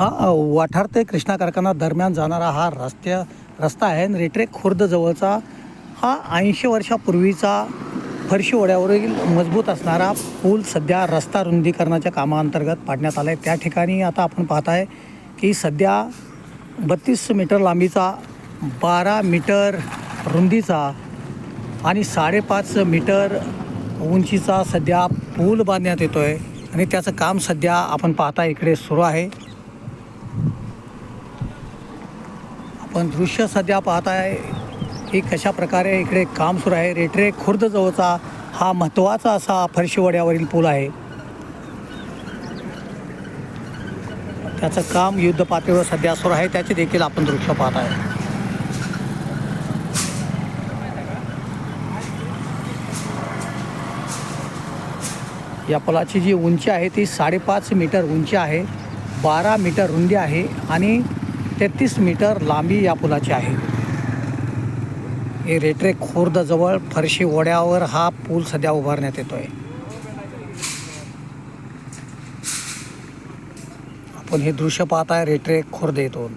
हा वाठार ते कृष्णा कारखाना दरम्यान जाणारा हा रस्ता आहे आणि रेटरेक खुर्द जवळचा हा 80 वर्षापूर्वीचा फरशी ओढ्यावरील मजबूत असणारा पूल सध्या रस्ता रुंदीकरणाच्या कामाअंतर्गत पाडण्यात आला आहे. त्या ठिकाणी आता आपण पाहत आहे की सध्या 32 मीटर लांबीचा, 12 मीटर रुंदीचा आणि 5.5 मीटर उंचीचा सध्या पूल बांधण्यात येतो आहे आणि त्याचं काम सध्या आपण पाहता इकडे सुरू आहे. आपण दृश्य सध्या पाहताय की कशा प्रकारे इकडे काम सुरू आहे. रेटरेक खुर्द जवळचा हा महत्त्वाचा असा फरशीवड्यावरील पूल आहे. त्याचं काम युद्ध पातळीवर सध्या सुरू आहे. त्याचे देखील आपण दृश्य पाहत आहे. या पुलाची जी उंची आहे ती 5.5 मीटर उंची आहे, 12 मीटर रुंदी आहे आणि 33 मीटर लांबी या पुलाची आहे. हे रेटरेक खुर्दजवळ फरशी ओढ्यावर हा पूल सध्या उभारण्यात येतो आहे. आपण हे दृश्य पाहताय रेटरेक खुर्द येथून.